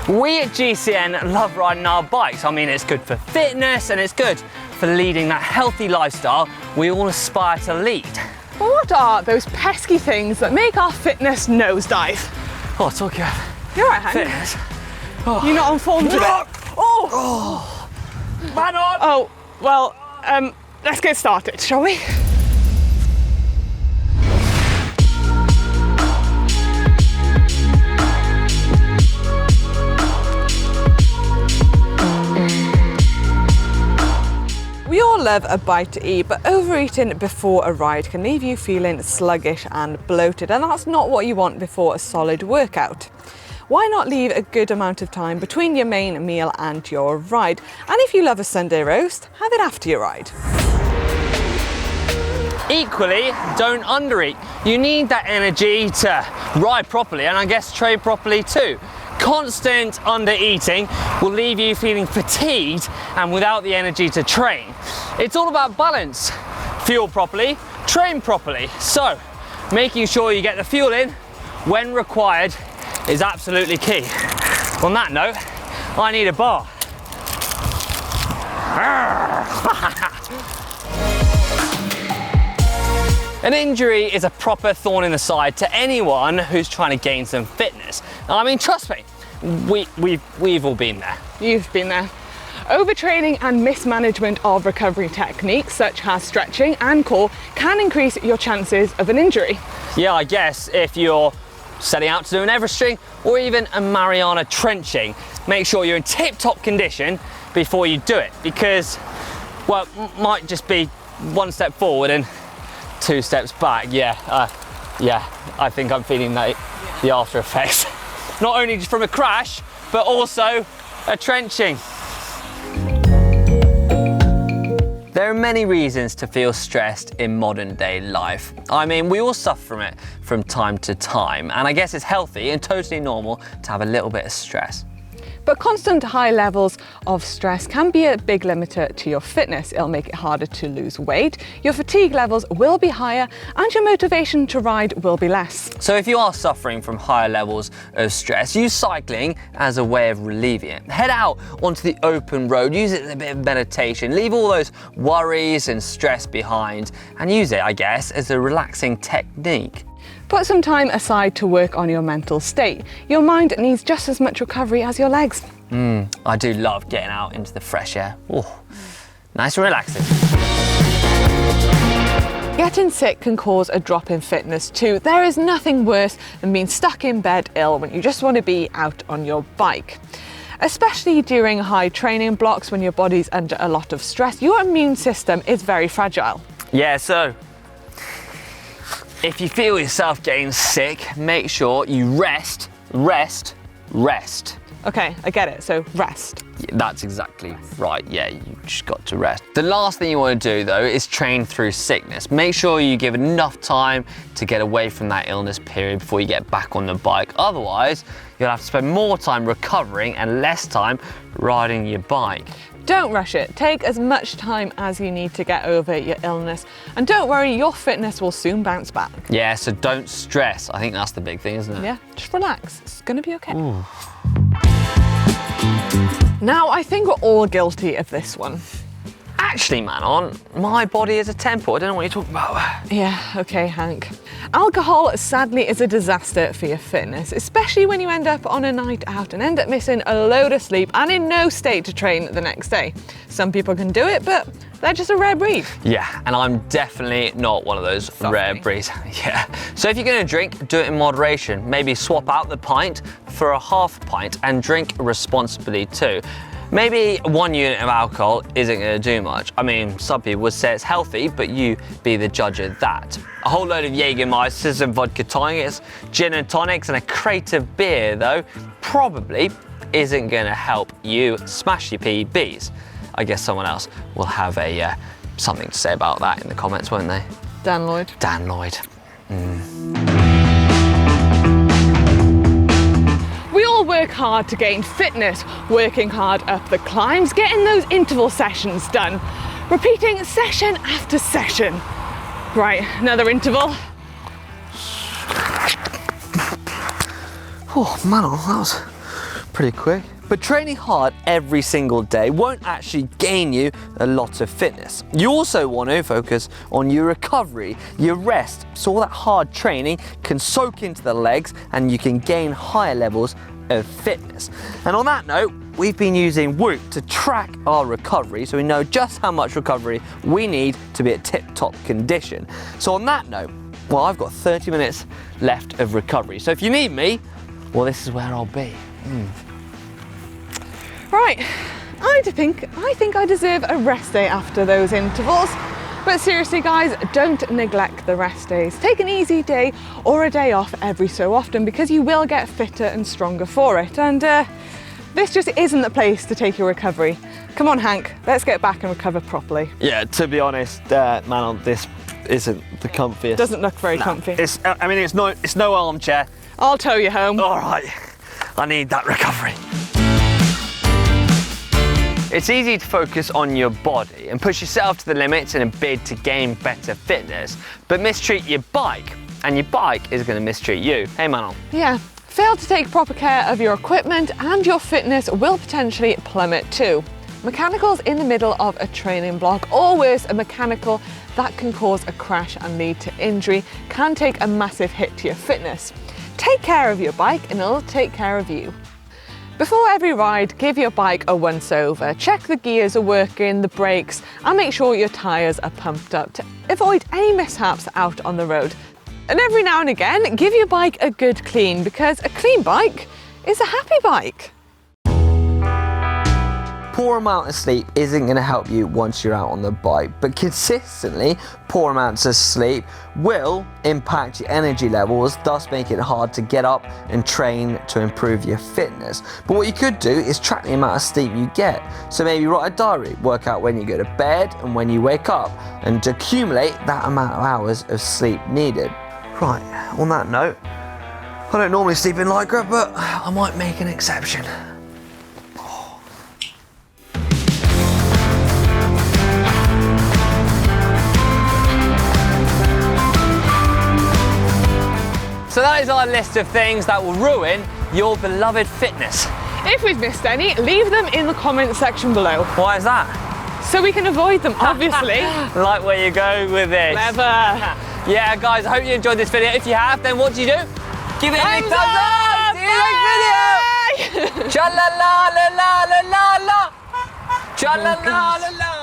We at GCN love riding our bikes. I mean, it's good for fitness and it's good for leading that healthy lifestyle we all aspire to lead. Well, what are those pesky things that make our fitness nosedive? Oh, talking about You're right, Hank. fitness. Oh. You're not on form today. Oh. Man on! Oh, well, let's get started, shall we? We all love a bite to eat, but overeating before a ride can leave you feeling sluggish and bloated, and that's not what you want before a solid workout. Why not leave a good amount of time between your main meal and your ride? And if you love a Sunday roast, have it after your ride. Equally, don't undereat. You need that energy to ride properly and I guess train properly too. Constant undereating will leave you feeling fatigued and without the energy to train. It's all about balance. Fuel properly, train properly. So, making sure you get the fuel in when required is absolutely key. On that note, I need a bar. An injury is a proper thorn in the side to anyone who's trying to gain some fitness. I mean, trust me, we've all been there. You've been there. Overtraining and mismanagement of recovery techniques such as stretching and core can increase your chances of an injury. Yeah, I guess if you're setting out to do an Everest string or even a Mariana trenching, make sure you're in tip-top condition before you do it because, well, it might just be one step forward and 2 steps back. Yeah, I think I'm feeling the after effects. Not only just from a crash, but also a trenching. There are many reasons to feel stressed in modern day life. I mean, we all suffer from it from time to time, and I guess it's healthy and totally normal to have a little bit of stress. But constant high levels of stress can be a big limiter to your fitness. It'll make it harder to lose weight, your fatigue levels will be higher, and your motivation to ride will be less. So if you are suffering from higher levels of stress, use cycling as a way of relieving it. Head out onto the open road, use it as a bit of meditation, leave all those worries and stress behind, and use it, I guess, as a relaxing technique. Put some time aside to work on your mental state. Your mind needs just as much recovery as your legs. I do love getting out into the fresh air. Oh, nice and relaxing. Getting sick can cause a drop in fitness too. There is nothing worse than being stuck in bed ill when you just want to be out on your bike. Especially during high training blocks when your body's under a lot of stress, your immune system is very fragile. Yeah, so if you feel yourself getting sick, make sure you rest. Okay, I get it, so rest. Yeah, that's exactly right, yeah, you just got to rest. The last thing you want to do though is train through sickness. Make sure you give enough time to get away from that illness period before you get back on the bike. Otherwise, you'll have to spend more time recovering and less time riding your bike. Don't rush it. Take as much time as you need to get over your illness. And don't worry, your fitness will soon bounce back. Yeah, so don't stress. I think that's the big thing, isn't it? Yeah, just relax. It's gonna be okay. Ooh. Now, I think we're all guilty of this one. Actually, Manon, my body is a temple. I don't know what you're talking about. Yeah, okay, Hank. Alcohol sadly is a disaster for your fitness, especially when you end up on a night out and end up missing a load of sleep and in no state to train the next day. Some people can do it, but they're just a rare breed. Yeah, and I'm definitely not one of those rare breeds. Yeah. So if you're gonna drink, do it in moderation. Maybe swap out the pint for a half pint and drink responsibly too. Maybe 1 unit of alcohol isn't going to do much. I mean, some people would say it's healthy, but you be the judge of that. A whole load of Jägermeisters and vodka tonics, gin and tonics, and a crate of beer, though, probably isn't going to help you smash your PBs. I guess someone else will have something to say about that in the comments, won't they? Dan Lloyd. Dan Lloyd. We all work hard to gain fitness, working hard up the climbs, getting those interval sessions done, repeating session after session. Right, another interval. Oh, man, that was pretty quick. But training hard every single day won't actually gain you a lot of fitness. You also want to focus on your recovery, your rest, so all that hard training can soak into the legs and you can gain higher levels of fitness. And on that note, we've been using Whoop to track our recovery so we know just how much recovery we need to be at tip-top condition. So on that note, well, I've got 30 minutes left of recovery. So if you need me, well, this is where I'll be. Right, I think I deserve a rest day after those intervals. But seriously guys, don't neglect the rest days. Take an easy day or a day off every so often because you will get fitter and stronger for it. And this just isn't the place to take your recovery. Come on Hank, let's get back and recover properly. Yeah, to be honest, man, this isn't the comfiest. Doesn't look very comfy. It's no armchair. I'll tow you home. All right, I need that recovery. It's easy to focus on your body and push yourself to the limits in a bid to gain better fitness, but mistreat your bike, and your bike is going to mistreat you. Hey Manon. Yeah, fail to take proper care of your equipment and your fitness will potentially plummet too. Mechanicals in the middle of a training block, or worse, a mechanical that can cause a crash and lead to injury, can take a massive hit to your fitness. Take care of your bike and it'll take care of you. Before every ride, give your bike a once over. Check the gears are working, the brakes, and make sure your tyres are pumped up to avoid any mishaps out on the road. And every now and again, give your bike a good clean because a clean bike is a happy bike. Poor amount of sleep isn't going to help you once you're out on the bike, but consistently poor amounts of sleep will impact your energy levels, thus making it hard to get up and train to improve your fitness. But what you could do is track the amount of sleep you get. So maybe write a diary, work out when you go to bed and when you wake up, and accumulate that amount of hours of sleep needed. Right, on that note, I don't normally sleep in Lycra, but I might make an exception. So that is our list of things that will ruin your beloved fitness. If we've missed any, leave them in the comment section below. Why is that? So we can avoid them, obviously. Like where you go with this. Clever. Yeah, guys, I hope you enjoyed this video. If you have, then what do? Give it a big thumbs up! See you next video! Cha la la la la la la la! Cha la la la la!